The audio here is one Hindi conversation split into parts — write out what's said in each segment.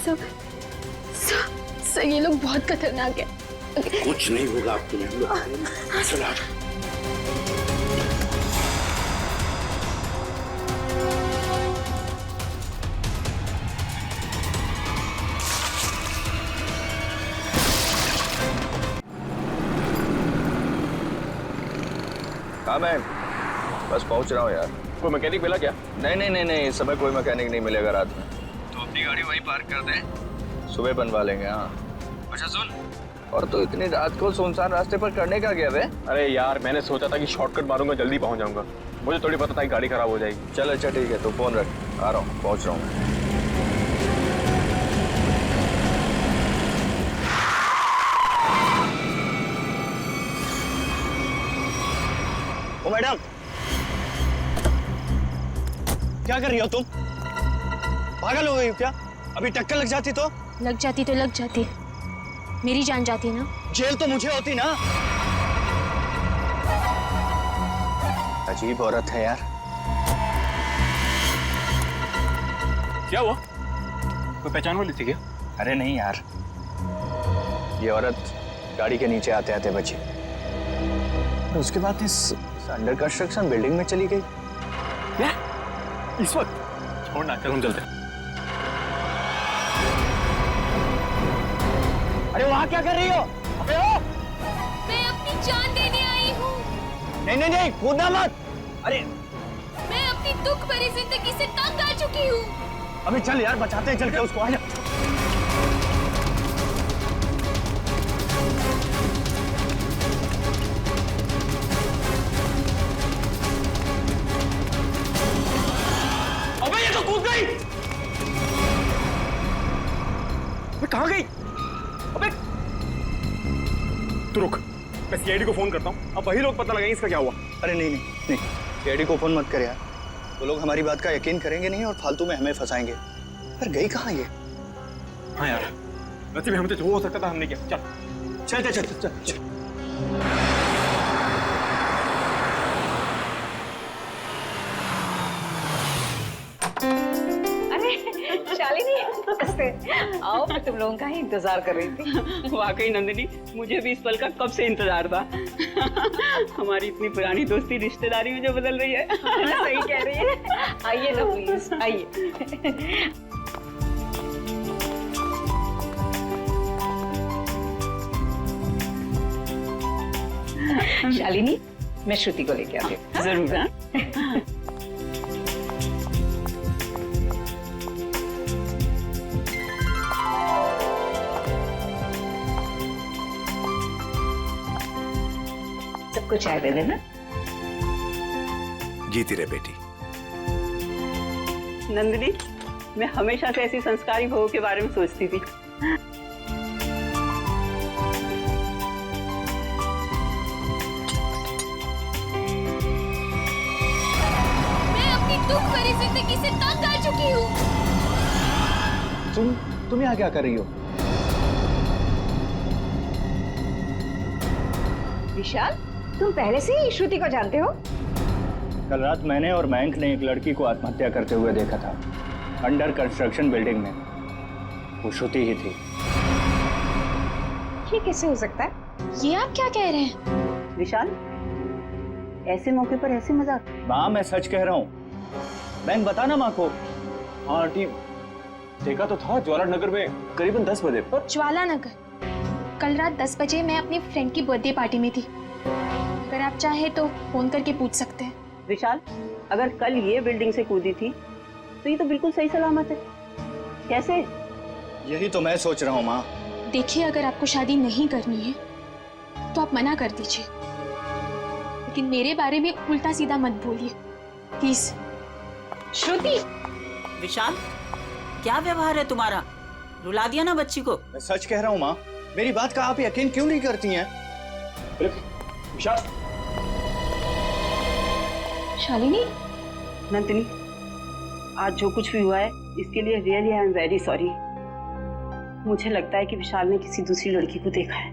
सर ये लोग बहुत खतरनाक है। कुछ नहीं होगा आपको। चलो आ जाओ। हाँ मैं बस पहुंच रहा हूँ यार। कोई मैकेनिक मिला क्या? नहीं, इस समय कोई मैकेनिक नहीं मिलेगा रात में। तो अपनी गाड़ी वहीं पार्क कर दे, सुबह बनवा लेंगे। हाँ अच्छा सुन, और तो इतनी रात को सुनसान रास्ते पर करने का गया वे? अरे यार मैंने सोचा था कि शॉर्टकट मारूंगा, जल्दी पहुंच जाऊंगा। मुझे थोड़ी पता था कि गाड़ी खराब हो जाएगी। चल अच्छा ठीक है, तो फोन रख, आ रहा हूँ, पहुंच रहा हूँ। ओ मैडम, क्या कर रही हो तुम? पागल हो गई हो क्या? अभी टक्कर लग जाती तो? लग जाती, मेरी जान जाती ना। जेल तो मुझे होती ना। अजीब औरत है यार। क्या हुआ? कोई पहचान वाली थी क्या? अरे नहीं यार, ये औरत गाड़ी के नीचे आते आते बची, और उसके बाद इस अंडर कंस्ट्रक्शन बिल्डिंग में चली गई। क्या? इस वक्त? छोड़ना, चल हम चलते हैं। अरे वहां क्या कर रही हो? अबे ओ! मैं अपनी जान देने आई हूँ। नहीं, कूदना मत। अरे मैं अपनी दुख भरी जिंदगी से तंग आ चुकी हूँ। अबे चल यार, बचाते हैं, चल के उसको। आ जा। अबे ये तो कूद गई। अबे कहाँ गई? अबे तू रुक, मैं सीआईडी को फोन करता हूँ। अब वही लोग पता लगाएंगे इसका क्या हुआ। अरे नहीं, सीआईडी को फोन मत कर यार। वो लोग हमारी बात का यकीन करेंगे नहीं और फालतू में हमें फंसाएंगे। पर गई कहाँ ये? हाँ यार, वैसे भी हमसे जो हो सकता था हमने किया। चल। शालिनी, नमस्ते। आओ, मैं तुम लोगों का ही इंतजार कर रही थी। वाकई नंदिनी, मुझे भी इस पल का कब से इंतजार था। हमारी इतनी पुरानी दोस्ती रिश्तेदारी में जो बदल रही है। सही कह रही है। आइए ना प्लीज, आइए। शालिनी, मैं श्रुति को लेके आती हूँ। जरूर। हाँ? सबको चाय दे देना। जीती रहे बेटी। नंदिनी, मैं हमेशा से ऐसी संस्कारी बहू के बारे में सोचती थी। मैं अपनी दुख भरी जिंदगी से तंग आ चुकी हूँ। तुम यहाँ क्या कर रही हो? विशाल, तुम पहले से ही श्रुति को जानते हो? कल रात मैंने और मयंक ने एक लड़की को आत्महत्या करते हुए देखा था, अंडर कंस्ट्रक्शन बिल्डिंग में। वो श्रुति ही थी। ये कैसे हो सकता है? ये आप क्या कह रहे हैं? विशाल, ऐसे मौके पर ऐसे मजाक? माँ, मैं सच कह रहा हूँ। मयंक, बताना माँ को। हाँ आंटी, देखा तो था ज्वाला नगर में करीबन 10 बजे पर। ज्वाला नगर? कल रात 10 बजे मैं अपनी फ्रेंड की बर्थडे पार्टी में थी। अगर आप चाहे तो फोन करके पूछ सकते हैं। विशाल, अगर कल ये बिल्डिंग से कूदी थी तो ये तो बिल्कुल सही सलामत है। कैसे? यही तो मैं सोच रहा हूँ माँ। देखिए, अगर आपको शादी नहीं करनी है तो आप मना कर दीजिए, लेकिन मेरे बारे में उल्टा सीधा मत बोलिए प्लीज। श्रुति! विशाल, क्या व्यवहार है तुम्हारा? रुला दिया ना बच्ची को। मैं सच कह रहा हूँ माँ, मेरी बात का आप यकीन क्यों नहीं करती हैं? विशाल, शालिनी, नंदिनी, आज जो कुछ भी हुआ है इसके लिए really I am very sorry. मुझे लगता है कि विशाल ने किसी दूसरी लड़की को देखा है,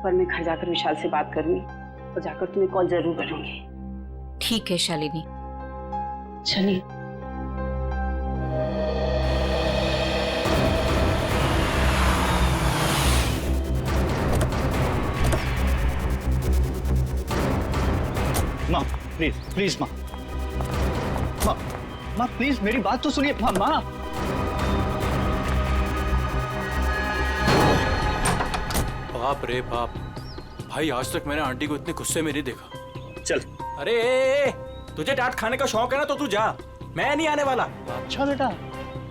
पर मैं घर जाकर विशाल से बात करूंगी और जाकर तुम्हें कॉल जरूर करूंगी। ठीक है शालिनी। चलिए। प्लीज प्लीज माँ, माँ, माँ प्लीज मेरी बात तो सुनिए। माँ, माँ। बाप रे बाप, भाई आज तक मैंने आंटी को इतने गुस्से में नहीं देखा। चल। अरे तुझे डांट खाने का शौक है ना तो तू जा, मैं नहीं आने वाला। अच्छा बेटा,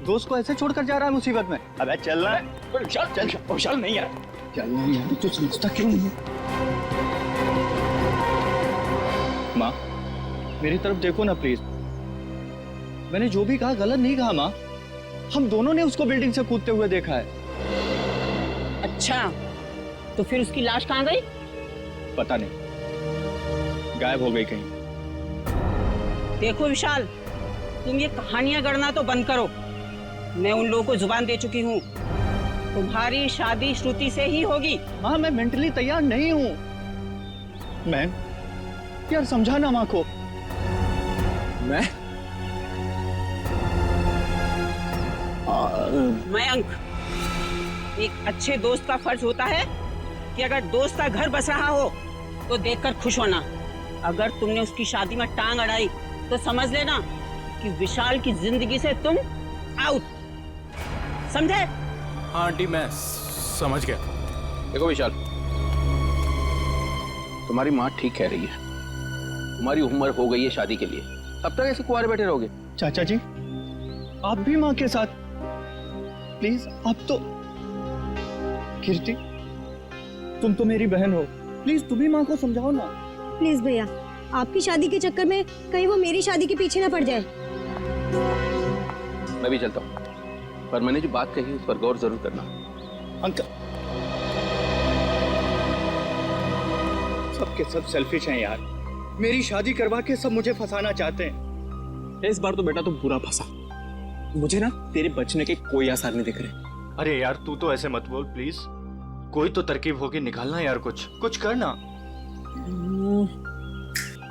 दोस्त को ऐसे छोड़कर जा रहा है मुसीबत में। अबे चल रहा है। विशाल, चल विशाल नहीं यार, चल नहीं यार, तू समझता क्यों नहीं? माँ मेरी तरफ देखो ना प्लीज। मैंने जो भी कहा गलत नहीं कहा माँ। हम दोनों ने उसको बिल्डिंग से कूदते हुए देखा है। अच्छा, तो फिर उसकी लाश कहाँ गई? पता नहीं, गायब हो गई कहीं। देखो विशाल, तुम ये कहानियां गढ़ना तो बंद करो। मैं उन लोगों को जुबान दे चुकी हूँ, तुम्हारी शादी श्रुति से ही होगी। माँ मैं मेंटली तैयार नहीं हूँ। मैं यार समझाना माँ को। मयंक, एक अच्छे दोस्त का फर्ज होता है कि अगर दोस्त का घर बस रहा हो तो देखकर खुश होना। अगर तुमने उसकी शादी में टांग अड़ाई तो समझ लेना कि विशाल की जिंदगी से तुम आउट, समझे? हाँ आंटी मैं समझ गया। देखो विशाल, तुम्हारी माँ ठीक कह रही है। तुम्हारी उम्र हो गई है शादी के लिए, अब तक ऐसे कुंवारे बैठे रहोगे? चाचा जी आप भी माँ के साथ प्लीज। आप तो कीर्ति, तुम तो मेरी बहन हो, प्लीज तुम भी माँ को समझाओ ना। प्लीज भैया, आपकी शादी के चक्कर में कहीं वो मेरी शादी के पीछे ना पड़ जाए। मैं भी चलता हूँ, पर मैंने जो बात कही उस पर गौर जरूर करना। अंकल सबके सब सेल्फिश हैं यार। मेरी शादी करवा के सब मुझे फंसाना चाहते हैं। इस बार तो बेटा तुम पूरा फंसा। मुझे ना तेरे बचने के कोई आसार नहीं दिख रहे। अरे यार तू तो ऐसे मत बोल प्लीज। कोई तो तरकीब होगी, निकालना यार, कुछ करना।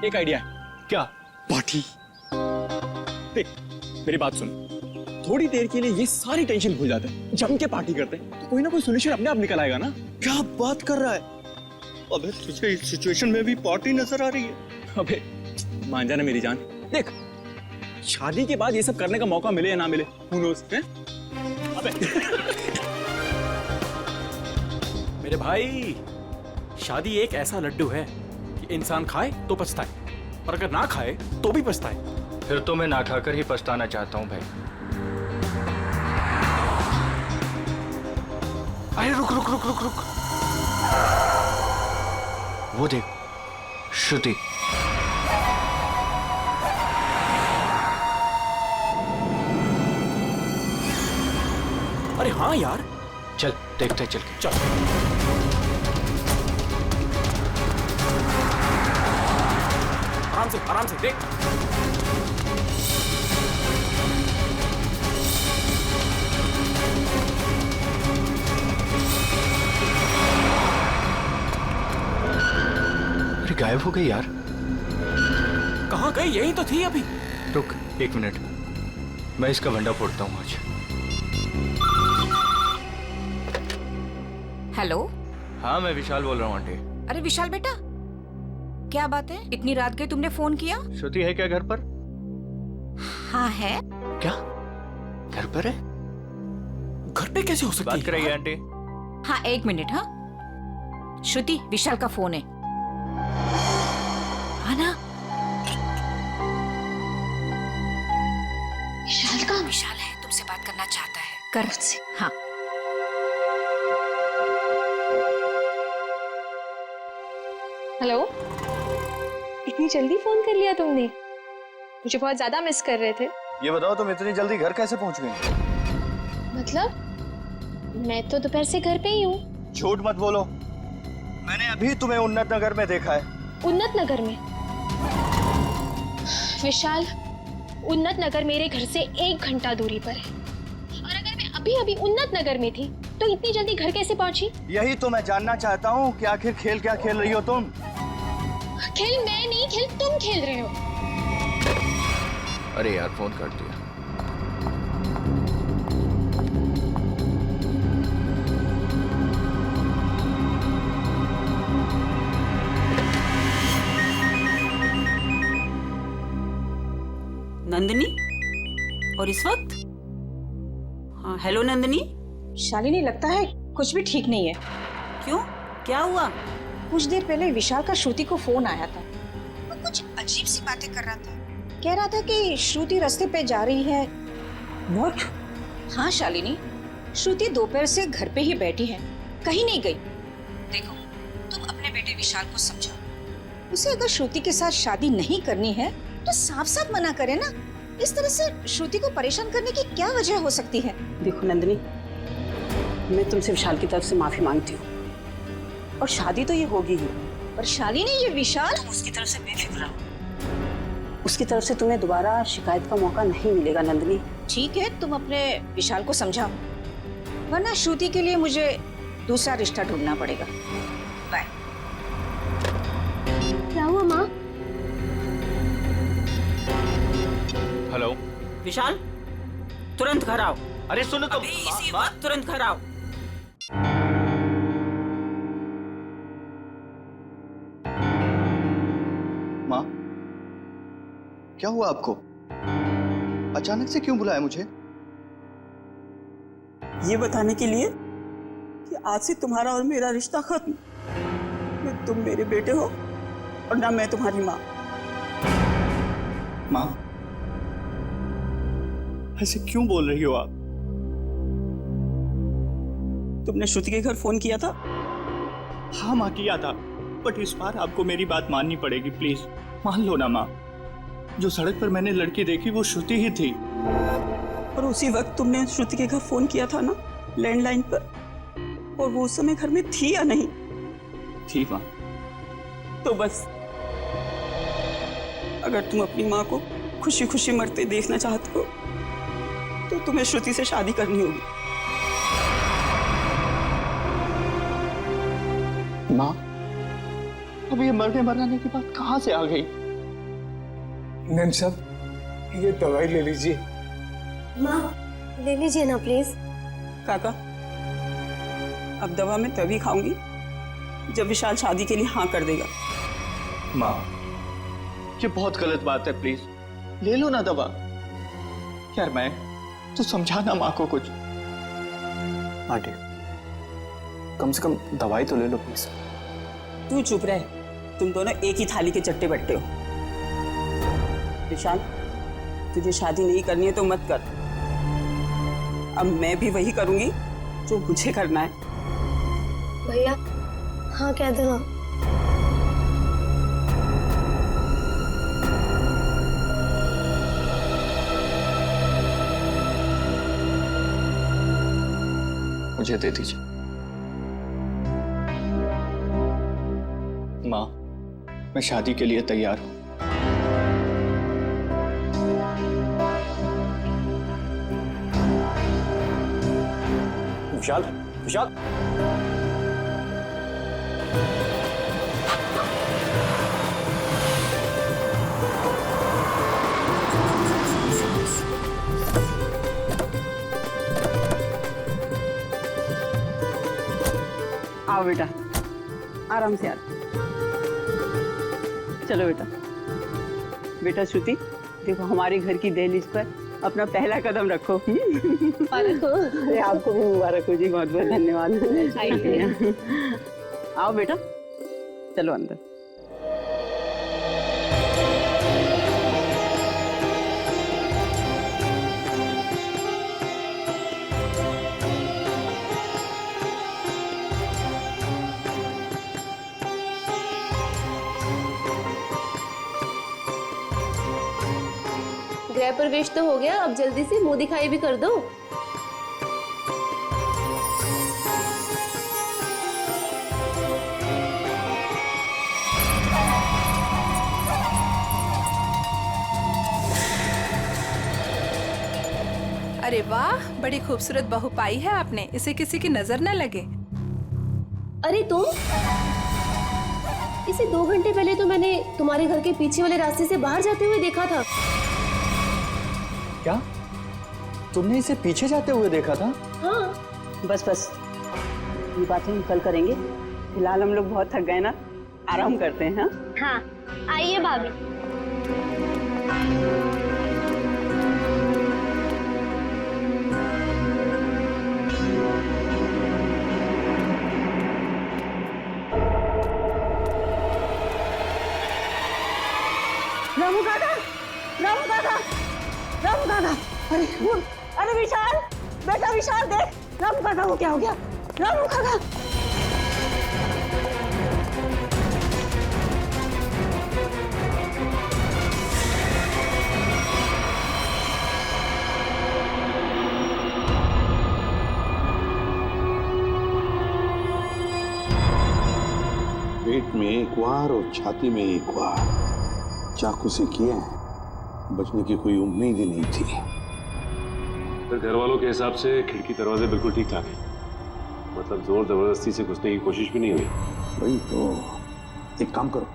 एक आइडिया है। क्या? पार्टी। देख मेरी बात सुन, थोड़ी देर के लिए ये सारी टेंशन भूल जाते हैं, जम के पार्टी करते हैं तो कोई ना कोई सोल्यूशन अपने आप निकल आएगा ना। क्या बात कर रहा है? अबे तुझे इस सिचुएशन में भी पार्टी नजर आ रही है? अबे मान जाना मेरी जान, देख शादी के बाद ये सब करने का मौका मिले या ना मिले, who knows, हैं? अबे मेरे भाई, शादी एक ऐसा लड्डू है कि इंसान खाए तो पछताए और अगर ना खाए तो भी पछताए। फिर तो मैं ना खाकर ही पछताना चाहता हूँ भाई। अरे रुक रुक रुक रुक रुक, वो देख श्रुति। अरे हाँ यार, चल देखते चल के। चल आराम से देख। अरे गायब हो गई यार। कहाँ गई? यही तो थी अभी। रुक 1 मिनट, मैं इसका भंडा फोड़ता हूँ आज। हेलो। हाँ मैं विशाल बोल रहा हूँ आंटी। अरे विशाल बेटा, क्या बात है? इतनी रात गई तुमने फोन किया? श्रुति है क्या घर पर? हाँ है। क्या घर पर है? घर पे कैसे हो सकती है? बात कराइए आंटी। हाँ 1 मिनट। हाँ श्रुति, विशाल का फोन है। हाँ ना, विशाल का? विशाल है, तुमसे बात करना चाहता है, कर मुझसे। हाँ हेलो, इतनी जल्दी फोन कर लिया तुमने? मुझे बहुत ज्यादा मिस कर रहे थे। ये बताओ तुम इतनी जल्दी घर कैसे पहुंच गई? मतलब मैं तो दोपहर से घर पे ही हूँ। झूठ मत बोलो, मैंने अभी तुम्हें उन्नत नगर में देखा है। उन्नत नगर में? विशाल, उन्नत नगर मेरे घर से 1 घंटा दूरी पर है, और अगर मैं अभी अभी उन्नत नगर में थी तो इतनी जल्दी घर कैसे पहुंची? यही तो मैं जानना चाहता हूँ कि आखिर खेल क्या खेल रही हो तुम? खेल मैं नहीं, खेल तुम खेल रहे हो। अरे यार फोन कर दिया। नंदिनी? और इस वक्त? हाँ, हेलो नंदिनी। शालिनी, लगता है कुछ भी ठीक नहीं है। क्यों, क्या हुआ? कुछ देर पहले विशाल का श्रुति को फोन आया था। वो कुछ अजीब सी बातें कर रहा था। कह रहा था कि श्रुति रास्ते पे जा रही है। What? हाँ शालिनी, श्रुति दोपहर से घर पे ही बैठी है, कहीं नहीं गई। देखो, तुम अपने बेटे विशाल को समझाओ। उसे अगर श्रुति के साथ शादी नहीं करनी है तो साफ साफ मना करे ना। इस तरह से श्रुति को परेशान करने की क्या वजह हो सकती है? देखो नंदिनी, मैं तुमसे विशाल की तरफ से माफी मांगती हूँ, और शादी तो ये होगी ही। पर शालिनी, ये विशाल, तुम उसकी तरफ से बेफिक्र रहो। उसकी तरफ से तुम्हें दोबारा शिकायत का मौका नहीं मिलेगा नंदिनी। ठीक है, तुम अपने विशाल को समझाओ, वरना श्रुति के लिए मुझे दूसरा रिश्ता ढूंढना पड़ेगा। बाय। क्या हुआ माँ? हेलो विशाल, तुरंत घर आओ। अरे सुनो तो, अभी इसी वक्त तुरंत घर आओ। माँ, क्या हुआ आपको? अचानक से क्यों बुलाया मुझे? ये बताने के लिए कि आज से तुम्हारा और मेरा रिश्ता खत्म। न तुम मेरे बेटे हो और ना मैं तुम्हारी माँ। माँ, ऐसे क्यों बोल रही हो आप? तुमने श्रुति के घर फोन किया था? हाँ माँ, किया था, बट इस बार आपको मेरी बात माननी पड़ेगी, प्लीज मान लो ना माँ। जो सड़क पर मैंने लड़की देखी वो श्रुति ही थी। और उसी वक्त तुमने श्रुति के घर फोन किया था ना, लैंडलाइन पर, और वो उस समय घर में थी या नहीं? थी माँ। तो बस, अगर तुम अपनी माँ को खुशी खुशी मरते देखना चाहते हो तो तुम्हें श्रुति से शादी करनी होगी। माँ, अब ये मरने मराने की बात कहाँ से आ गई? नैन साहब, ये दवाई ले लीजिए। माँ, ले लीजिए ना प्लीज। काका, अब दवा मैं तभी खाऊंगी जब विशाल शादी के लिए हाँ कर देगा। माँ, ये बहुत गलत बात है, प्लीज ले लो ना दवा। यार मैं तो समझाना माँ को कुछ। आंटी, कम से कम दवाई तो ले लो प्लीज। तू चुप रहे, तुम दोनों एक ही थाली के चट्टे बट्टे हो। विशाल, तुझे शादी नहीं करनी है तो मत कर। अब मैं भी वही करूंगी जो मुझे करना है। भैया, हाँ कह दो ना। मुझे दे दीजिए माँ, मैं शादी के लिए तैयार हूँ। विशाल, विशाल, आओ बेटा, आराम से आ। चलो बेटा। बेटा श्रुति, देखो हमारे घर की दहलीज पर अपना पहला कदम रखो। अरे आपको भी मुबारक हो जी, बहुत बहुत धन्यवाद। आओ बेटा, चलो अंदर। गृह प्रवेश तो हो गया, अब जल्दी से मुंह दिखाई भी कर दो। अरे वाह, बड़ी खूबसूरत बहू पाई है आपने, इसे किसी की नजर न लगे। अरे तुम, इसे 2 घंटे पहले तो मैंने तुम्हारे घर के पीछे वाले रास्ते से बाहर जाते हुए देखा था। क्या तुमने इसे पीछे जाते हुए देखा था? हाँ। बस बस, ये बातें हम कल करेंगे। फिलहाल हम लोग बहुत थक गए ना, आराम करते हैं। हाँ, हाँ, आइए भाभी। रामू काका, रामू काका, रामू काका, अरे विशाल, बेटा विशाल देख, रामू काका को क्या हो गया? रामू काका। पेट में एक वार और छाती में एक वार चाकू से किए हैं। बचने की कोई उम्मीद ही नहीं थी। फिर घर वालों के हिसाब से खिड़की दरवाजे बिल्कुल ठीक ठाक है, मतलब जोर जबरदस्ती से घुसने की कोशिश भी नहीं हुई। वही तो, एक काम करो,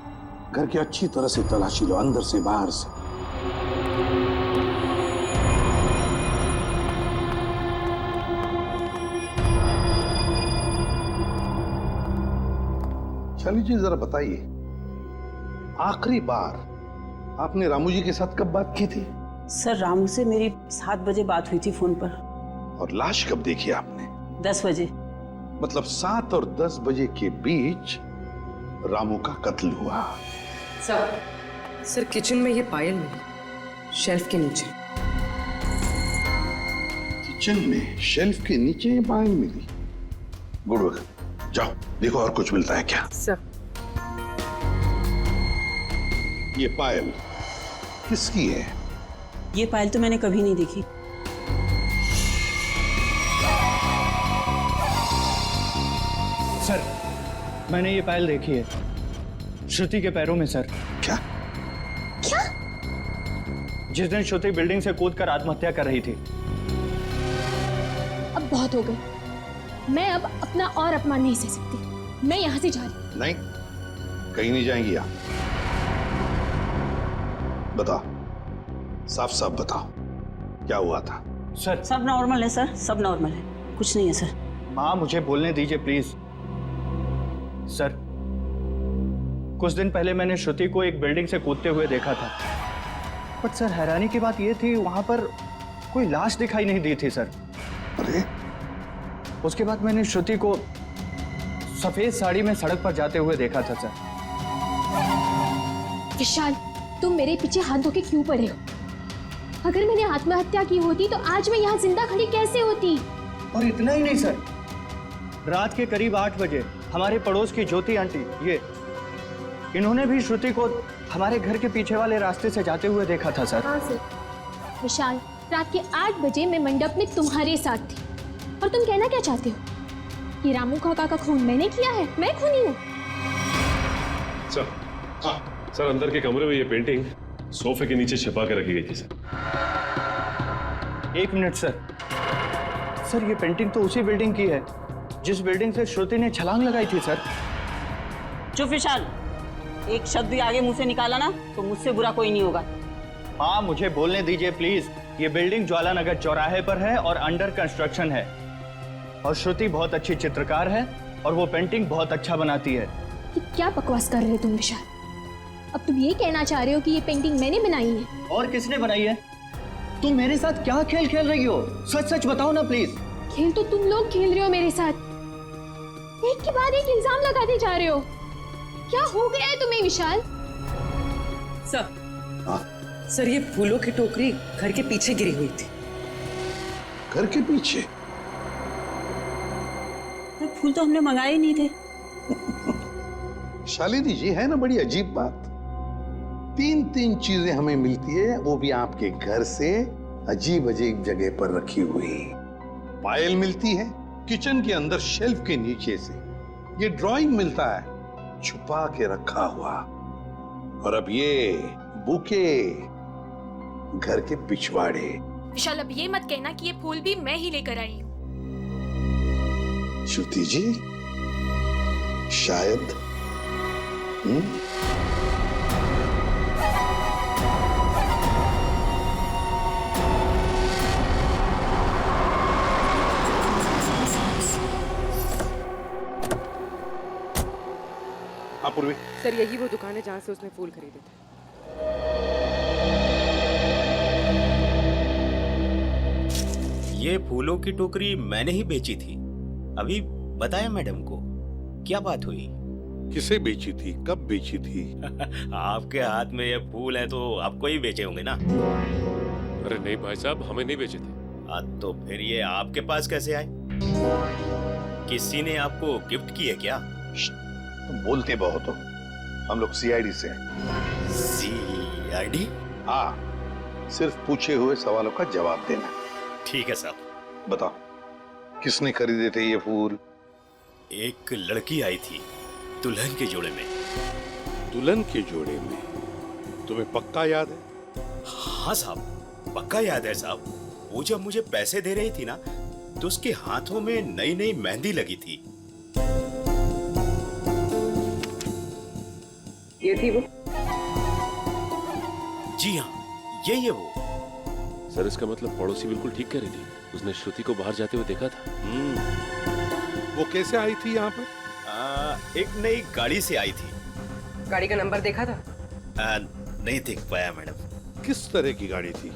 घर की अच्छी तरह से तलाशी लो, अंदर से बाहर से। शाली जी जरा बताइए, आखिरी बार आपने रामू जी के साथ कब बात की थी? सर रामू से मेरी 7 बजे बात हुई थी फोन पर। और लाश कब देखी आपने? 10 बजे। मतलब 7 और 10 बजे के बीच रामू का कत्ल हुआ। सर किचन में ये पायल मिली, शेल्फ के नीचे। किचन में शेल्फ के नीचे ये पायल मिली? गुड वर्क, जाओ देखो और कुछ मिलता है क्या। सर ये पायल किसकी है? ये पायल तो मैंने कभी नहीं देखी। सर मैंने ये पायल देखी है, श्रुति के पैरों में सर। क्या? क्या? जिस दिन श्रुति बिल्डिंग से कूदकर आत्महत्या कर रही थी। अब बहुत हो गई, मैं अब अपना और अपमान नहीं सह सकती। मैं यहाँ से जा रही हूँ। नहीं, कहीं नहीं जाएंगी आप। बताओ, साफ साफ बताओ, क्या हुआ था? सर सब नॉर्मल है सर, सब नॉर्मल है, कुछ नहीं है सर। माँ मुझे बोलने दीजिए प्लीज। सर कुछ दिन पहले मैंने श्रुति को एक बिल्डिंग से कूदते हुए देखा था, बट सर हैरानी की बात यह थी वहां पर कोई लाश दिखाई नहीं दी थी सर। अरे उसके बाद मैंने श्रुति को सफेद साड़ी में सड़क पर जाते हुए देखा था सर। विशाल, तुम मेरे पीछे हाथ धो के क्यों पड़े हो? अगर मैंने आत्महत्या की होती तो आज मैं यहाँ जिंदा खड़ी कैसे होती? और इतना ही नहीं सर, रात के करीब 8 बजे हमारे पड़ोस की ज्योति आंटी, इन्होंने भी श्रुति को हमारे घर के पीछे वाले रास्ते से जाते हुए देखा था सर। हाँ सर। विशाल, रात के 8 बजे मैं मंडप में तुम्हारे साथ थी, और तुम कहना क्या चाहते हो कि रामू काका का खून मैंने किया है? मैं खूनी हूँ? सर अंदर के कमरे में ये पेंटिंग सोफे के नीचे छिपा के रखी गई थी सर। 1 minute sir. सर ये पेंटिंग तो उसी बिल्डिंग की है जिस बिल्डिंग से श्रुति ने छलांग लगाई थी सर। चुप विशाल, एक शब्द भी आगे मुंह से निकाला ना तो मुझसे बुरा कोई नहीं होगा। हाँ मुझे बोलने दीजिए प्लीज। ये बिल्डिंग ज्वालानगर चौराहे पर है और अंडर कंस्ट्रक्शन है, और श्रुति बहुत अच्छी चित्रकार है और वो पेंटिंग बहुत अच्छा बनाती है। ये क्या बकवास कर रहे हो तुम विशाल? अब तुम ये कहना चाह रहे हो कि ये पेंटिंग मैंने बनाई है? और किसने बनाई है? तुम मेरे साथ क्या खेल खेल रही हो? सच सच बताओ ना प्लीज। खेल तो तुम लोग खेल रहे हो मेरे साथ, एक के बाद एक इल्जाम लगाते जा रहे हो। क्या हो गया है तुम्हें विशाल? सर ये फूलों की टोकरी घर के पीछे गिरी हुई थी। घर के पीछे? फूल तो हमने मंगाए ही नहीं थे। शालिनी जी, है ना बड़ी अजीब बात। 3 चीजें हमें मिलती है, वो भी आपके घर से अजीब अजीब जगह पर रखी हुई। पायल मिलती है किचन के अंदर शेल्फ के नीचे से, ये ड्राइंग मिलता है छुपा के रखा हुआ, और अब ये बुके घर के पिछवाड़े। विशाल, अब ये मत कहना कि ये फूल भी मैं ही लेकर आई हूँ। श्रुति जी, शायद पूर्वी। सर यही वो दुकान है जहाँ से उसने फूल खरीदे थे। ये फूलों की टोकरी मैंने ही बेची थी। अभी बताया मैडम को, क्या बात हुई? किसे बेची थी, कब बेची थी? आपके हाथ में ये फूल है तो आपको ही बेचे होंगे ना? अरे नहीं भाई साहब, हमें नहीं बेचे थे। तो फिर ये आपके पास कैसे आए? किसी ने आपको गिफ्ट की है क्या? तुम बोलते बहुत हो। हम लोग सीआईडी से हैं। सीआईडी? हाँ, सिर्फ पूछे हुए सवालों का जवाब देना। ठीक है साहब। बताओ, किसने खरीदे थे ये फूल? एक लड़की आई थी दुल्हन के जोड़े में। दुल्हन के जोड़े में? तुम्हें पक्का याद है? हाँ साहब, पक्का याद है साहब। वो जब मुझे पैसे दे रही थी ना, तो उसके हाथों में नई नई मेहंदी लगी थी। ये थी वो? जी हाँ, यही है वो। सर इसका मतलब पड़ोसी बिल्कुल ठीक कह रही थी। उसने श्रुति को बाहर जाते हुए देखा था। वो कैसे आई थी यहाँ पर? एक नई गाड़ी से आई थी। गाड़ी का नंबर देखा था? नहीं देख पाया मैडम। किस तरह की गाड़ी थी?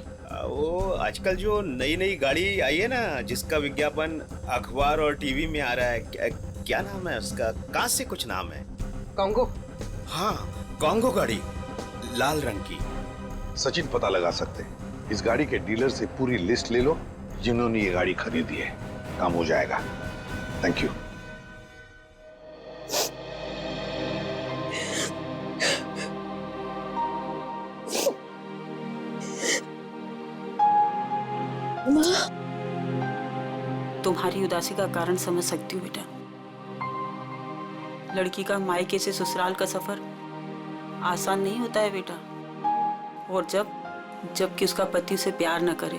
वो आजकल जो नई नई गाड़ी आई है ना, जिसका विज्ञापन अखबार और टीवी में आ रहा है, क्या नाम है उसका? कां से कुछ नाम है। कॉन्गो? हाँ, कॉन्गो गाड़ी, लाल रंग की। सचिन पता लगा सकते हैं। इस गाड़ी के डीलर से पूरी लिस्ट ले लो जिन्होंने ये गाड़ी खरीदी है। काम हो जाएगा। Thank you. तुम्हारी उदासी का कारण समझ सकती हूँ बेटा। लड़की का मायके से ससुराल का सफर आसान नहीं होता है बेटा। और जबकि उसका पति उसे प्यार न करे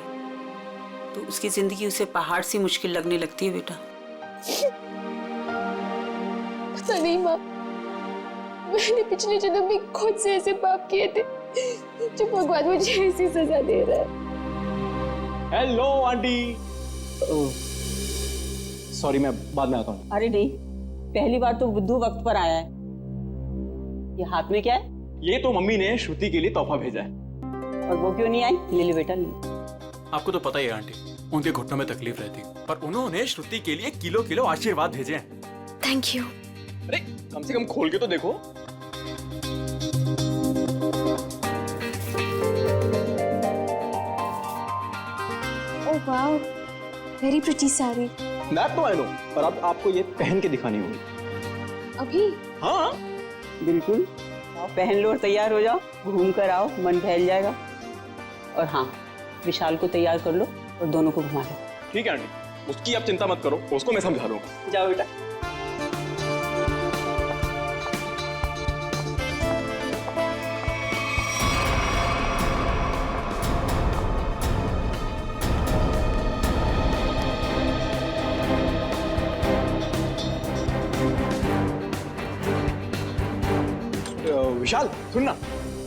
तो उसकी जिंदगी उसे पहाड़ सी मुश्किल लगने लगती है बेटा। पता नहीं माँ, मैंने पिछले जन्म में खुद से ऐसे पाप किए थे जो भगवान मुझे ऐसी सजा दे रहा है। Hello aunty. सॉरी, मैं बाद में आता हूँ। अरे नहीं, पहली बार तो बुद्धू वक्त पर आया है। ये हाथ में क्या है? ये तो मम्मी ने श्रुति के लिए तोहफा भेजा है। और वो क्यों नहीं आई? ले ले बेटा, ले। आपको तो पता ही है आंटी, उनके घुटनों में तकलीफ रहती, पर उन्होंने श्रुति के लिए किलो किलो आशीर्वाद भेजे हैं। Thank you. अरे कम से कम खोल के तो देखो। Oh wow, very pretty sari. मैं तो आई नो, पर अब आपको ये पहन के दिखानी होगी। अभी? हाँ बिल्कुल, आओ पहन लो और तैयार हो जाओ। घूम कर आओ, मन बहल जाएगा। और हाँ, विशाल को तैयार कर लो और दोनों को घुमा लो। ठीक है आंटी, उसकी आप चिंता मत करो, उसको मैं समझा लूंगा। जाओ बेटा। विशाल सुन ना,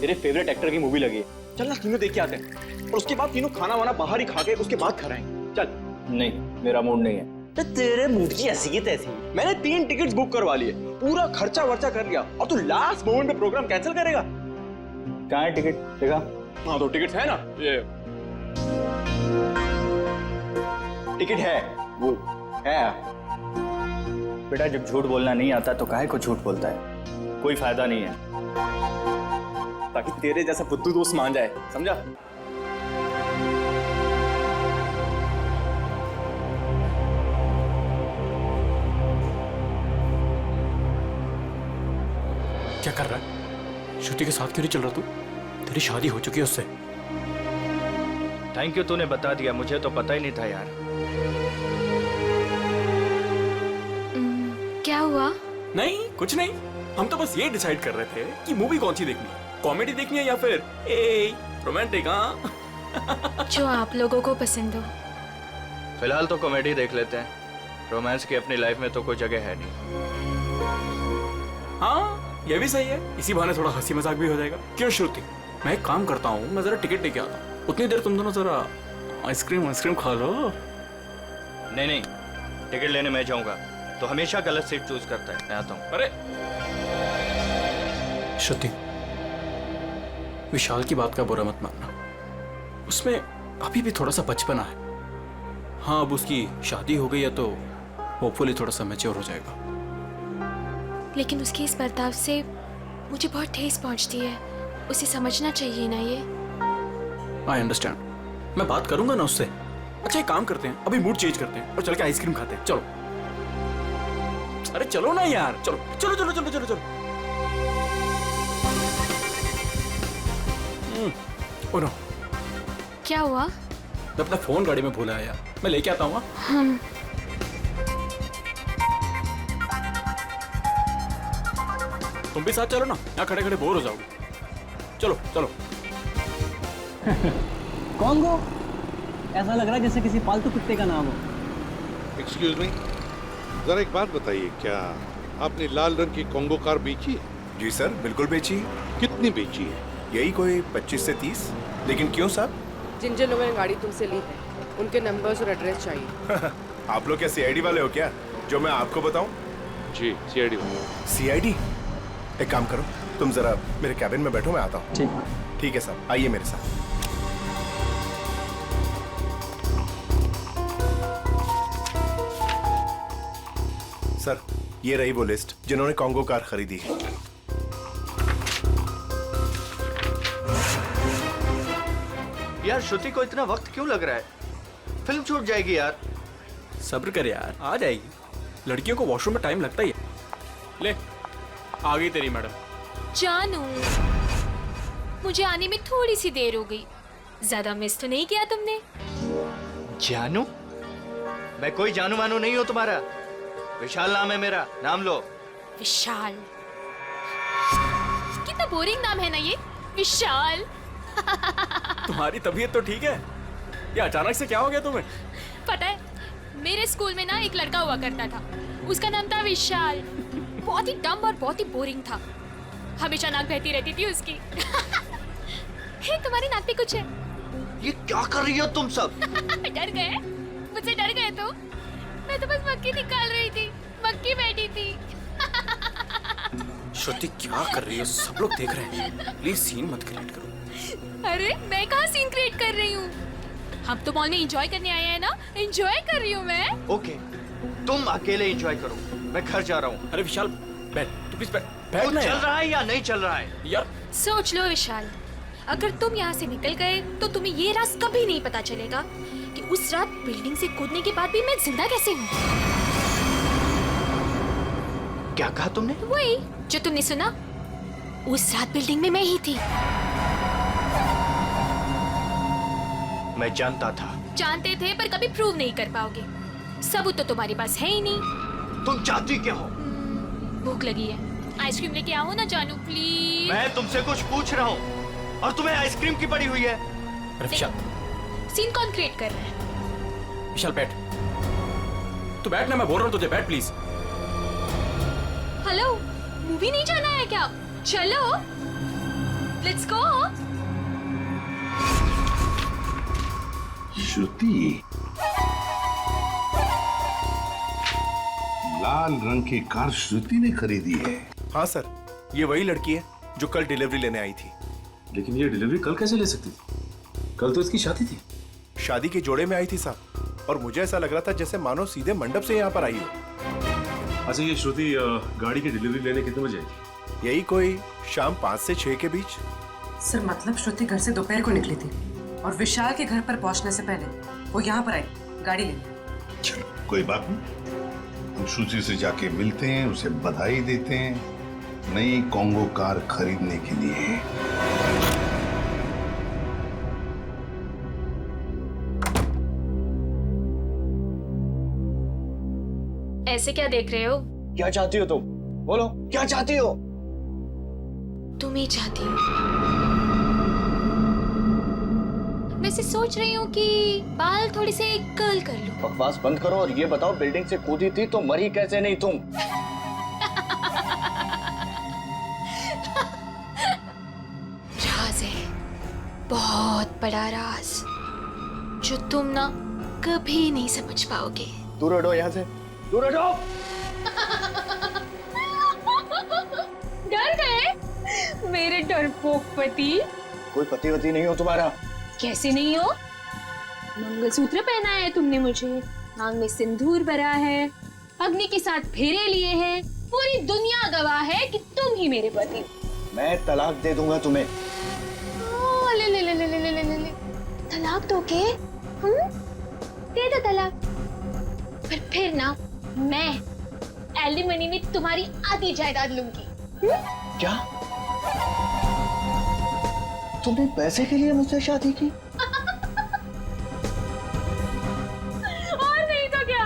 तेरे फेवरेट एक्टर की मूवी लगी है, चल ना तीनों देख के आते हैं। और उसके बाद तीनों खाना वाना बाहर ही खा के उसके बाद कराएंगे। चल। नहीं, मेरा मूड नहीं है। तो तेरे मूड की ऐसी की तैसी। मैंने 3 टिकट्स बुक करवा लिए, पूरा खर्चा वर्चा कर लिया, और तू लास्ट मोमेंट पे प्रोग्राम कैंसिल करेगा? कहाँ है टिकट? देखा? हाँ तो टिकट है ना, ये टिकट है, वो है। बेटा जब झूठ बोलना नहीं आता तो काहे को झूठ बोलता है? कोई फायदा नहीं है। ताकि तेरे जैसा बुद्धू दोस्त मान जाए, समझा? क्या कर रहा है? श्रुति के साथ क्यों नहीं चल रहा तू? तेरी शादी हो चुकी है उससे। थैंक यू, तूने बता दिया, मुझे तो पता ही नहीं था यार। क्या हुआ? नहीं कुछ नहीं, हम तो बस ये डिसाइड कर रहे थे कि मूवी कौन सी देखनी है, कॉमेडी देखनी है या फिर रोमांटिक। हाँ जो आप लोगों को पसंद हो। फिलहाल तो कॉमेडी देख लेते हैं, रोमांस की अपनी लाइफ में तो कोई जगह है नहीं। हाँ ये भी सही है, इसी बहाने थोड़ा हंसी मजाक भी हो जाएगा। क्यों श्रुति, मैं एक काम करता हूँ, मैं जरा टिकट लेके आता हूँ, उतनी देर तुम दोनों जरा आइसक्रीम खा लो। नहीं नहीं, टिकट लेने मैं जाऊंगा तो हमेशा गलत सीट चूज करता है। मैं आता हूँ। अरे श्रुति, विशाल की बात का बुरा मत मानना, उसमें अभी भी थोड़ा सा बचपना है। हाँ अब उसकी शादी हो गई है तो होपफुली थोड़ा सा मैच्योर हो जाएगा। लेकिन उसके इस बर्ताव से मुझे बहुत ठेस पहुंचती है। उसे समझना चाहिए ना ये। आई अंडरस्टैंड, मैं बात करूंगा ना उससे। अच्छा एक काम करते हैं, अभी मूड चेंज करते हैं और चल के आइसक्रीम खाते हैं। चलो अरे चलो ना यार, चलो चलो चलो चलो चलो चलो। ओ नो, क्या हुआ? मैं अपना फोन गाड़ी में भूला है यार, मैं लेके आता हूँ। तुम भी साथ चलो ना, यहाँ खड़े खड़े बोर हो जाओगे। चलो चलो। कॉन्गो, ऐसा लग रहा है जैसे किसी पालतू कुत्ते का नाम हो। एक्सक्यूज मी, जरा एक बात बताइए, क्या आपने लाल रंग की कॉन्गो कार बेची है? जी सर, बिल्कुल बेची। कितनी बेची है? यही कोई 25 से 30। लेकिन क्यों साहब? जिन जिन लोगों ने गाड़ी तुमसे ली है उनके नंबर्स और एड्रेस चाहिए। आप लोग क्या सीआईडी वाले हो क्या, जो मैं आपको बताऊं? जी सीआईडी वाले। सीआईडी? एक काम करो, तुम जरा मेरे कैबिन में बैठो, मैं आता हूँ। ठीक है साहब, आइए मेरे साथ। सर, ये रही वो लिस्ट जिन्होंने कॉन्गो कार खरीदी है। यार श्रुति को इतना वक्त क्यों लग रहा है? फिल्म छूट जाएगी यार। सब्र कर यार, आ जाएगी। लड़कियों को वॉशरूम में टाइम लगता ही है। ले, आ गई तेरी मैडम। जानू, मुझे आने में थोड़ी सी देर हो गई। ज्यादा मिस तो नहीं किया तुमने? जानू? मैं कोई जानू वानू नहीं हूँ तुम्हारा। विशाल नाम है मेरा, नाम लो। विशाल? कितना बोरिंग नाम है ना ये, विशाल। तुम्हारी तबीयत तो ठीक है? ये अचानक से क्या हो गया तुम्हें? पता है, मेरे स्कूल में ना एक लड़का हुआ करता था, उसका नाम था विशाल। बहुत ही डम और बहुत ही बोरिंग था, हमेशा नाक बहती रहती थी उसकी। हे, तुम्हारी नाक पे कुछ है? ये क्या कर रही हो तुम सब? डर गए? मुझसे डर गए तो? मैं तो बस मक्खी निकाल रही थी, मक्खी बैठी थी। श्रुति क्या कर रही है, सब लोग देख रहे हैं। प्लीज सीन मत क्रिएट करो। अरे मैं कहाँ सीन क्रिएट कर रही हूँ? हम तो मॉल में एंजॉय करने आए हैं ना, एंजॉय कर रही हूँ मैं। ओके, तुम अकेले एंजॉय करो, मैं घर जा रहा हूँ। अरे विशाल बैठ, तू प्लीज बैठ ना। चल रहा है या नहीं चल रहा है यार? सोच लो विशाल, अगर तुम यहाँ से निकल गए तो तुम्हें ये राज कभी नहीं पता चलेगा कि उस रात बिल्डिंग से कूदने के बाद भी मैं जिंदा कैसे हूँ। क्या कहा तुमने? वही जो तुमने सुना, उस रात बिल्डिंग में मैं ही थी। मैं जानता था। जानते थे पर कभी प्रूव नहीं कर पाओगे, सबूत तो तुम्हारे पास है ही नहीं। तुम चाहती क्या हो? भूख लगी है, आइसक्रीम लेके आओ ना जानू प्लीज। मैं तुमसे कुछ पूछ रहा हूँ और तुम्हें आइसक्रीम की पड़ी हुई है। विशाल, सीन कौन क्रिएट कर रहा है? विशाल बैठ, तू बैठ ना, मैं बोल रहा हूँ तुझे, बैठ प्लीज। हेलो, मूवी नहीं जाना है क्या? चलो, लेट्स गो। श्रुति, लाल रंग की कार श्रुति ने खरीदी है? हाँ सर, ये वही लड़की है जो कल डिलीवरी लेने आई थी। लेकिन ये डिलीवरी कल कैसे ले सकती थी? कल तो इसकी शादी थी। शादी के जोड़े में आई थी साहब, और मुझे ऐसा लग रहा था जैसे मानो सीधे मंडप से यहाँ पर आई हो। अच्छा, ये श्रुति गाड़ी की डिलीवरी लेने कितने बजे आई थी? यही कोई शाम 5 से 6 के बीच। सर मतलब श्रुति घर से दोपहर को निकली थी और विशाल के घर पर पहुंचने से पहले वो यहाँ पर आई गाड़ी लेने। चलो कोई बात नहीं, हम श्रुति से जाके मिलते हैं, उसे बधाई देते हैं नई कॉन्गो कार खरीदने के लिए। ऐसे क्या देख रहे हो? क्या चाहती हो तुम? बोलो, क्या चाहती हो? तुम ही चाहती हो। वैसे सोच रही हूँ कि बाल थोड़ी से कर्ल कर लूं। बकवास बंद करो और ये बताओ, बिल्डिंग से कूदी थी तो मरी कैसे नहीं तुम? राज है, बहुत बड़ा राज, जो तुम ना कभी नहीं समझ पाओगे। दूर हटो यहाँ से, दूर हटो। डर गए मेरे डरपोक पति? कोई पति वती नहीं हो तुम्हारा। कैसे नहीं हो? मंगलसूत्र पहनाया है तुमने मुझे, आंग में सिंदूर भरा है, अग्नि के साथ फेरे लिए हैं, पूरी दुनिया गवाह है कि तुम ही मेरे पति हो। मैं तलाक दे दूंगा तुम्हें। ले ले ले ले ले ले ले ले ले। तलाक दोगे? दे दो तलाक। पर फिर ना मैं एलिमनी में तुम्हारी आधी जायदाद लूंगी। क्या? तुमने पैसे के लिए मुझसे शादी की? और नहीं तो क्या?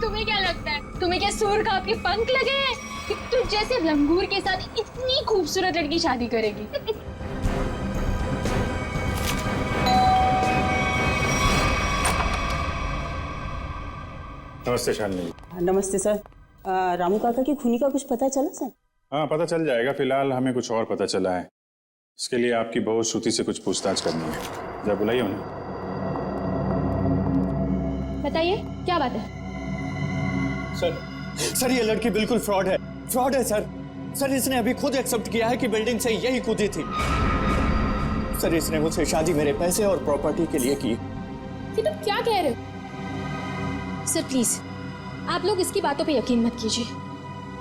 तुम्हें क्या लगता है? तुम्हें क्या सूर का आपके पंख लगे हैं कि तुझ जैसे लंगूर के साथ इतनी खूबसूरत लड़की शादी करेगी? नमस्ते शालिनी। नमस्ते सर। रामू काका की खूनी का कुछ पता चला सर? हाँ, पता चल जाएगा। फिलहाल हमें कुछ और पता चला है। इसके लिए आपकी बहू श्रुति से कुछ पूछताछ करनी है। जरा बुलाइए उन्हें। बताइए क्या बात है? सर ये लड़की बिल्कुल फ्रॉड है सर। इसने अभी खुद एक्सेप्ट किया है कि बिल्डिंग से यही कूदी थी। सर इसने मुझसे शादी मेरे पैसे और प्रॉपर्टी के लिए की। ये तुम क्या कह रहे हो? सर प्लीज आप लोग इसकी बातों पे यकीन मत कीजिए।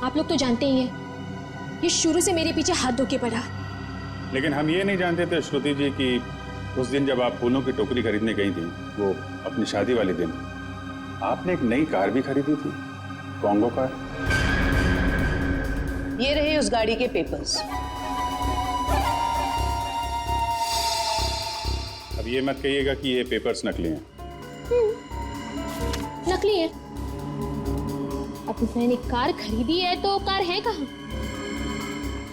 आप लोग तो जानते ही हैं ये शुरू से मेरे पीछे हाथ धो के पड़ा। लेकिन हम ये नहीं जानते थे श्रुति जी कि उस दिन जब आप फूलों की टोकरी खरीदने गई थी, वो अपनी शादी वाले दिन, आपने एक नई कार भी खरीदी थी, कॉन्गो कार। ये रहे उस गाड़ी के पेपर्स। अब ये मत कहिएगा कि ये पेपर्स नकली हैं। नकली है? अब मैंने कार खरीदी है तो कार है कहाँ?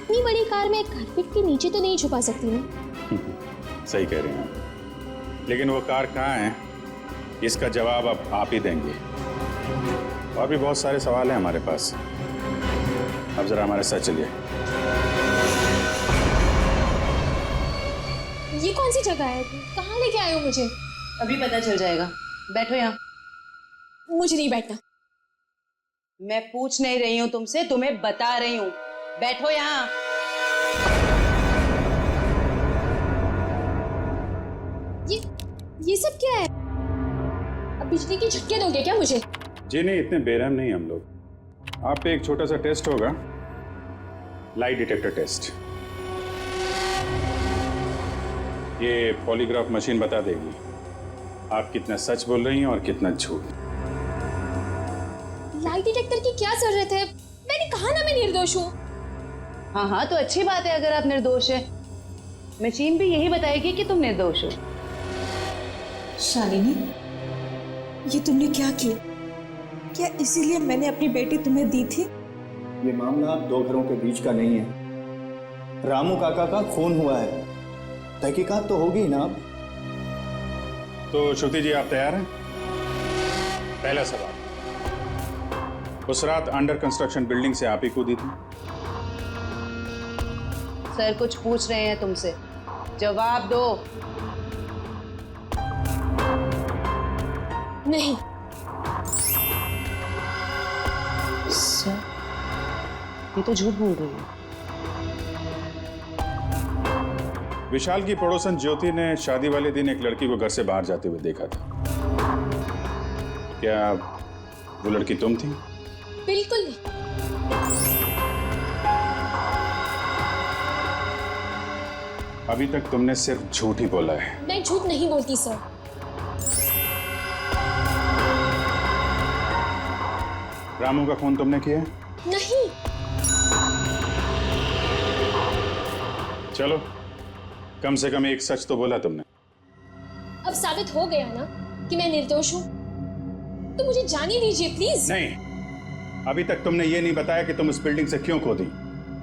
इतनी बड़ी कार में कारपेट के नीचे तो नहीं छुपा सकती ना। सही कह रहे हैं आप। लेकिन वो कार कहाँ है, इसका जवाब अब आप ही देंगे। और भी बहुत सारे सवाल हैं हमारे पास। अब जरा हमारे साथ चलिए। ये कौन सी जगह है? कहाँ लेके आए हो मुझे? अभी पता चल जाएगा। बैठो यहाँ। मुझे नहीं बैठना। मैं पूछ नहीं रही हूँ तुमसे, तुम्हें बता रही हूँ। बैठो यहाँ। ये सब क्या है? अब बिजली के झटके दोगे क्या मुझे? जी नहीं, इतने बेरहम नहीं हम लोग। आप पे एक छोटा सा टेस्ट होगा, लाइट डिटेक्टर टेस्ट। ये पॉलीग्राफ मशीन बता देगी आप कितना सच बोल रही हैं और कितना झूठ। लाइट डिटेक्टर की क्या जरूरत है? मैंने कहा ना मैं निर्दोष हूँ। हाँ तो अच्छी बात है अगर आप निर्दोष है। मशीन भी यही बताएगी कि तुम निर्दोष हो। शालिनी, ये तुमने क्या किया? क्या इसीलिए मैंने अपनी बेटी तुम्हें दी थी? ये मामला दो घरों के बीच का नहीं है। रामू काका का खून हुआ है, तहकीकात तो होगी ना। तो श्रुति जी आप तैयार हैं? पहला सवाल, उस रात अंडर कंस्ट्रक्शन बिल्डिंग से आप ही कूदी थी? सर कुछ पूछ रहे हैं तुमसे, जवाब दो। नहीं। सर ये तो झूठ बोल रही है। विशाल की पड़ोसन ज्योति ने शादी वाले दिन एक लड़की को घर से बाहर जाते हुए देखा था। क्या वो लड़की तुम थी? बिल्कुल नहीं। अभी तक तुमने सिर्फ झूठ ही बोला है। मैं झूठ नहीं बोलती सर। रामू का खून तुमने किया? नहीं। चलो, कम से कम एक सच तो बोला तुमने। अब साबित हो गया ना कि मैं निर्दोष हूँ, तो मुझे जाने दीजिए प्लीज। नहीं, अभी तक तुमने ये नहीं बताया कि तुम उस बिल्डिंग से क्यों कूदी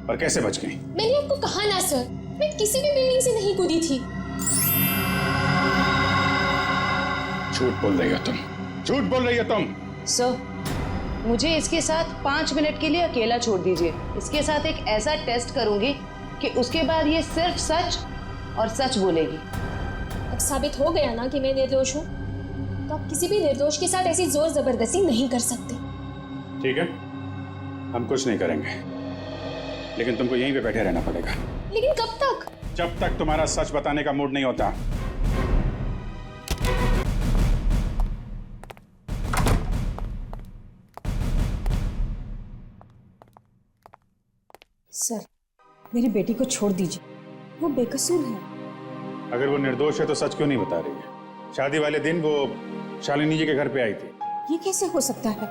और कैसे बच गई। मैंने आपको कहा ना सर, मैं किसी भी बिल्डिंग से नहीं कूदी थी। झूठ बोल रही हो तुम, झूठ बोल रही हो तुम। सर मुझे इसके साथ 5 मिनट के लिए अकेला छोड़ दीजिए। इसके साथ एक ऐसा टेस्ट करूंगी कि उसके बाद ये सिर्फ सच और सच बोलेगी। अब साबित हो गया ना कि मैं निर्दोष हूँ, तो आप किसी भी निर्दोष के साथ ऐसी जोर जबरदस्ती नहीं कर सकते। ठीक है, हम कुछ नहीं करेंगे, लेकिन तुमको यहीं पे बैठे रहना पड़ेगा। लेकिन कब तक? जब तक तुम्हारा सच बताने का मूड नहीं होता। सर, मेरी बेटी को छोड़ दीजिए, वो बेकसूर है। अगर वो निर्दोष है तो सच क्यों नहीं बता रही है? शादी वाले दिन वो शालिनी जी के घर पे आई थी। ये कैसे हो सकता है?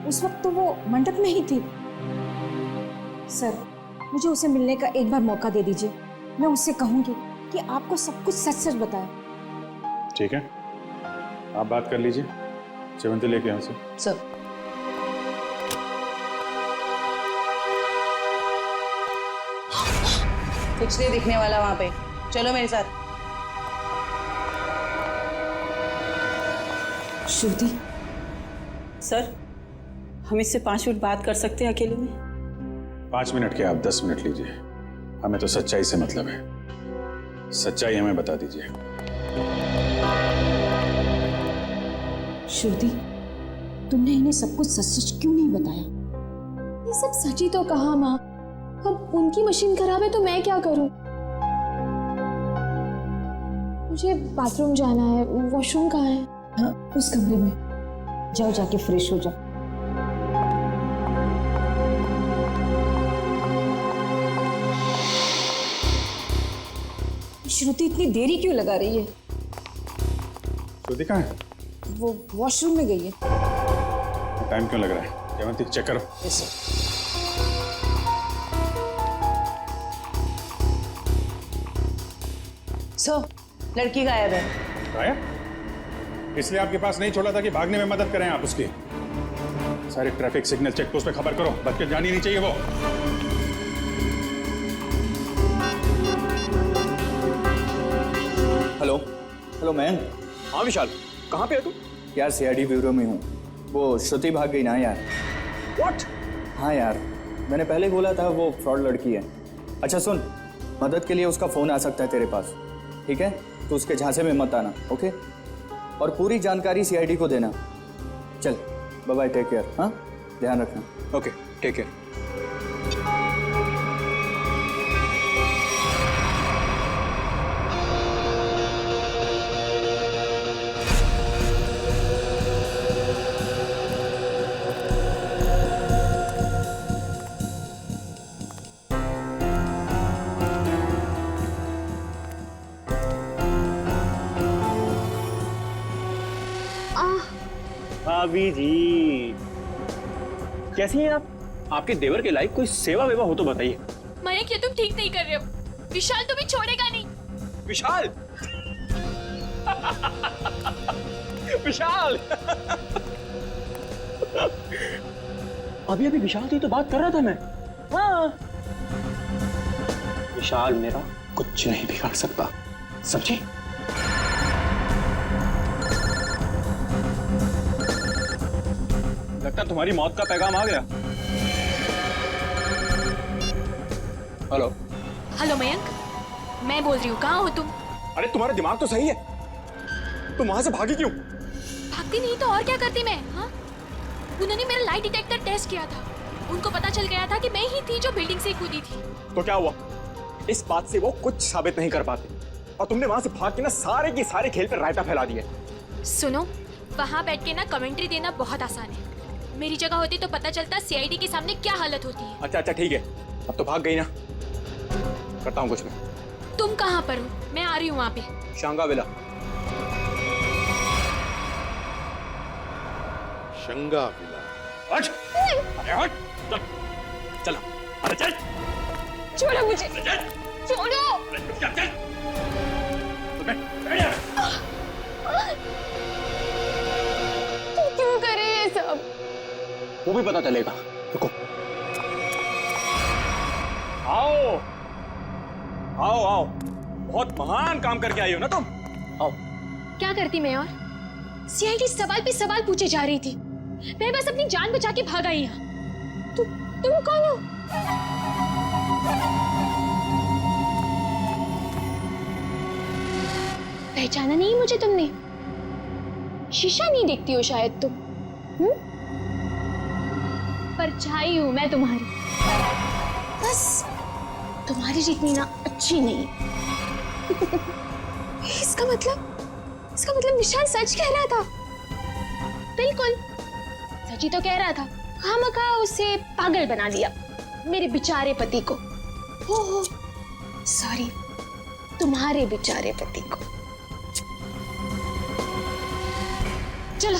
उस वक्त तो वो मंडप में ही थी। सर, मुझे उसे मिलने का एक बार मौका दे दीजिए। मैं उससे कहूंगी कि आपको सब कुछ सच सच बताए। ठीक है, आप बात कर लीजिए। सेवंती लेके यहाँ से। सर, कुछ नहीं दिखने वाला वहां पे, चलो मेरे साथ। श्रुति सर, हम इससे 5 मिनट बात कर सकते हैं अकेले में? 5 मिनट के आप 10 मिनट लीजिए, हमें तो सच्चाई से मतलब है। सच्चाई हमें बता दीजिए। श्रुति, तुमने इन्हें सब कुछ सच सच क्यों नहीं बताया? ये सब सच ही तो कहा माँ। अब उनकी मशीन खराब है तो मैं क्या करूं? मुझे बाथरूम जाना है। वॉशरूम कहाँ है? हाँ, उस कमरे में जाओ, जाके फ्रेश हो जाओ। श्रुति इतनी देरी क्यों लगा रही है? श्रुति कहाँ है? वो वॉशरूम में गई है। टाइम क्यों लग रहा है? सेवंती चेक करो। Yes sir. लड़की गायब है। गायब? इसलिए आपके पास नहीं छोड़ा था कि भागने में मदद करें आप उसकी। सारे ट्रैफिक सिग्नल चेक पोस्ट पे खबर करो, बच के जानी नहीं चाहिए वो। Hello hello man. हाँ विशाल, कहाँ पे है तू? यार सीआईडी ब्यूरो में हूँ। वो श्रुति भाग गई ना यार। व्हाट? हाँ यार, मैंने पहले बोला था वो फ्रॉड लड़की है। अच्छा सुन, मदद के लिए उसका फ़ोन आ सकता है तेरे पास, ठीक है? तो उसके झांसे में मत आना, ओके? और पूरी जानकारी सीआईडी को देना। चल बाय बाय, टेक केयर। हाँ, ध्यान रखना। Okay, take care. भाभी जी, कैसी हैं आप? आपके देवर के लायक कोई सेवा वेवा हो तो बताइए। मयंक, ये तुम ठीक नहीं कर रहे हो। विशाल तुम्हें छोड़ेगा नहीं। विशाल विशाल अभी अभी विशाल से तो बात कर रहा था मैं। हाँ, विशाल मेरा कुछ नहीं बिगाड़ सकता, समझे? लगता तुम्हारी मौत का पैगाम आ गया। हेलो हेलो मयंक, मैं बोल रही हूँ, कहाँ हो तुम? अरे तुम्हारा दिमाग तो सही है, तुम वहां से भागी क्यों? भागती नहीं तो और क्या करती मैं? हाँ, उन्होंने मेरा लाइट डिटेक्टर टेस्ट किया था। उनको पता चल गया था कि मैं ही थी जो बिल्डिंग से कूदी थी। तो क्या हुआ? इस बात से वो कुछ साबित नहीं कर पाते और तुमने वहां से भाग के ना सारे के सारे खेल पर रायता फैला दिया। सुनो, वहां बैठ के ना कमेंट्री देना बहुत आसान है। मेरी जगह होती तो पता चलता सीआईडी के सामने क्या हालत होती है। अच्छा अच्छा ठीक है, अब तो भाग गई ना, करता हूँ कुछ मैं। तुम कहाँ पर हो? मैं आ रही हूँ वहाँ पे। शांगा विला। शंगा विला। हट! अरे हट! चल, चल, अरे चल! छोड़ो मुझे, छोड़ो! चल, चल! तुम क्यों कर रहे ये सब? वो भी पता चलेगा, रुको। आओ, आओ, आओ, बहुत महान काम करके आई हो ना तुम। आओ। क्या करती मैं? और सीआईडी सवाल पे सवाल पूछे जा रही थी। मैं बस अपनी जान बचा के भाग आई यहाँ। तुम कौन हो? पहचाना नहीं मुझे तुमने? शीशा नहीं देखती हो शायद तुम? परछाई हूं मैं तुम्हारी, बस तुम्हारी जितनी ना अच्छी नहीं। इसका मतलब विशाल सच कह रहा था। बिल्कुल सच ही तो कह रहा था। खामखा उसे पागल बना दिया। मेरे बेचारे पति को, हो सॉरी, तुम्हारे बेचारे पति को। चलो।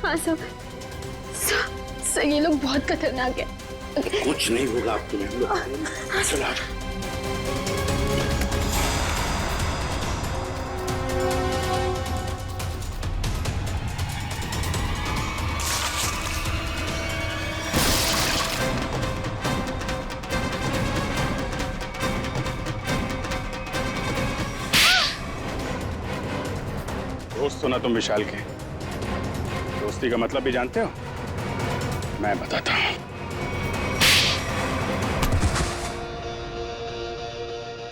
हाँ सब ये लोग बहुत खतरनाक है। कुछ नहीं होगा आपको। चलो आ जाओ। दोस्त हो ना तुम विशाल के? दोस्ती का मतलब भी जानते हो? मैं बताता हूं।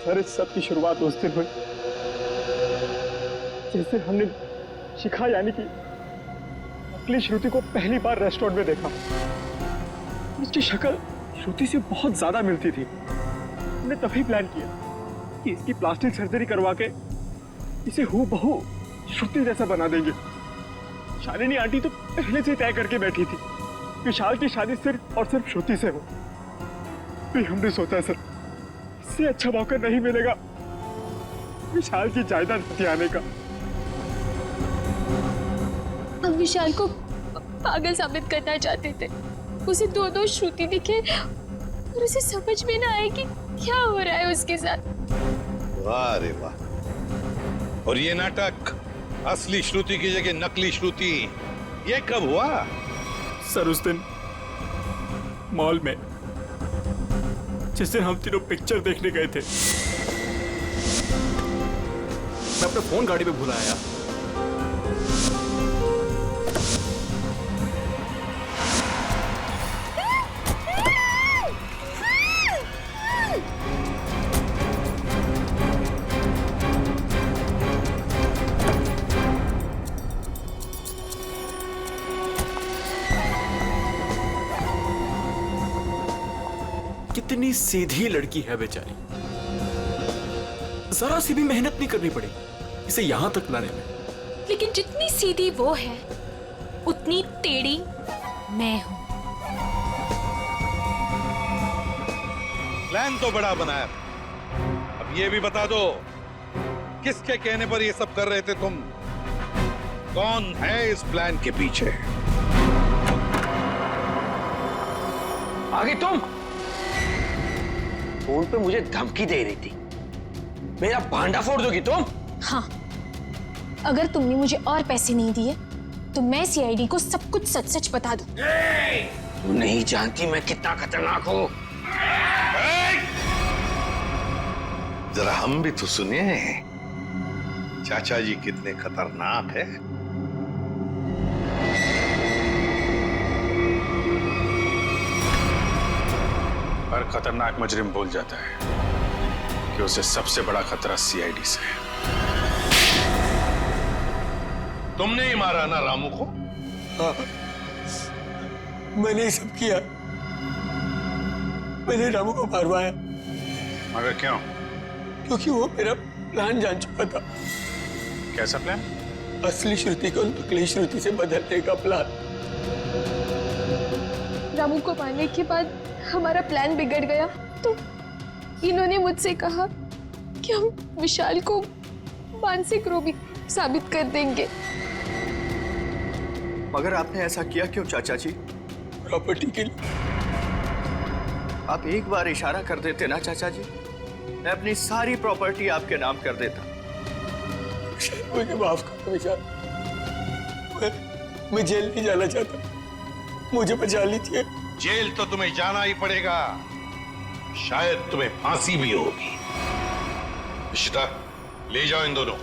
सर, इस सब की शुरुआत उस दिन हुई जैसे हमने शिखा यानी कि नकली श्रुति को पहली बार रेस्टोरेंट में देखा। इसकी शक्ल श्रुति से बहुत ज्यादा मिलती थी। हमने तभी प्लान किया कि इसकी प्लास्टिक सर्जरी करवा के इसे हूबहू श्रुति जैसा बना देंगे। शालिनी आंटी तो पहले से तय करके बैठी थी विशाल की शादी सिर्फ और सिर्फ श्रुति से हो। फिर हमने सोचा सर, इससे अच्छा मौका नहीं मिलेगा विशाल की जायदाद हथियाने का। हम विशाल को पागल साबित करना चाहते थे। उसे दो श्रुति दिखे और उसे समझ में ना आए कि क्या हो रहा है उसके साथ। वाह रे वाह। और ये नाटक असली श्रुति की जगह नकली श्रुति, ये कब हुआ? सर, उस दिन मॉल में जिस दिन हम तीनों पिक्चर देखने गए थे। मैं अपना फोन गाड़ी पे भूल आया। कितनी सीधी लड़की है बेचारी, जरा सी भी मेहनत नहीं करनी पड़ी इसे यहां तक लाने में। लेकिन जितनी सीधी वो है उतनी टेढ़ी मैं हूं। प्लान तो बड़ा बनाया, अब ये भी बता दो किसके कहने पर ये सब कर रहे थे तुम? कौन है इस प्लान के पीछे? आगे तुम फोन पे मुझे धमकी दे रही थी, मेरा भांडा फोड़ दोगी तुम? हाँ, अगर तुमने मुझे और पैसे नहीं दिए तो मैं सीआईडी को सब कुछ सच सच बता दूं। तू नहीं जानती मैं कितना खतरनाक हूं। जरा हम भी तो सुनिए चाचा जी कितने खतरनाक है। हर खतरनाक मुजरिम भूल जाता है कि उसे सबसे बड़ा खतरा सीआईडी से है। तुमने ही मारा ना रामू को? हाँ, मैंने ही सब किया। मैंने रामू को मारवाया। मगर क्यों? क्योंकि वो मेरा प्लान जान चुका था। कैसा प्लान? असली श्रुति को नकली श्रुति से बदलने का प्लान। रामू को मारने के बाद हमारा प्लान बिगड़ गया तो इन्होंने मुझसे कहा कि हम विशाल को मानसिक रोगी साबित कर देंगे। मगर आपने ऐसा किया क्यों चाचा जी? प्रॉपर्टी के लिए। आप एक बार इशारा कर देते ना चाचा जी, मैं अपनी सारी प्रॉपर्टी आपके नाम कर देता। मुझे माफ करो विशाल, मैं जेल नहीं जाना चाहता, मुझे बचा लीजिए। जेल तो तुम्हें जाना ही पड़ेगा, शायद तुम्हें फांसी भी होगी। इशिता, ले जाओ इन दोनों।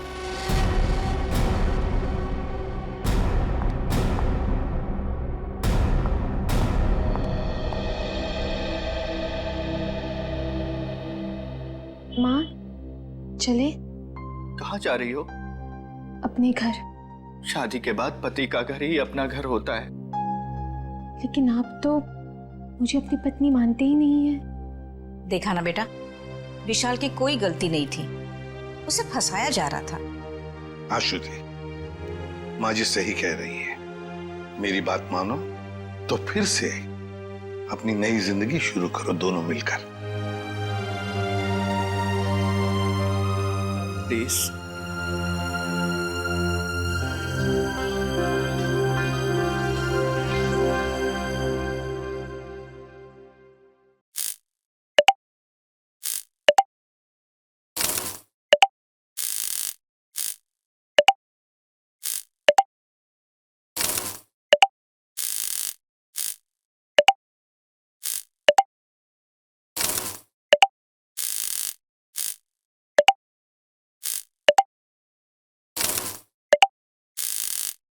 माँ, चले? कहाँ जा रही हो? अपने घर। शादी के बाद पति का घर ही अपना घर होता है। लेकिन आप तो मुझे अपनी पत्नी मानते ही नहीं है। देखा ना बेटा, विशाल की कोई गलती नहीं थी, उसे फंसाया जा रहा था। हाँ श्रुति, माँ जी सही कह रही है। मेरी बात मानो तो फिर से अपनी नई जिंदगी शुरू करो दोनों मिलकर। प्लीज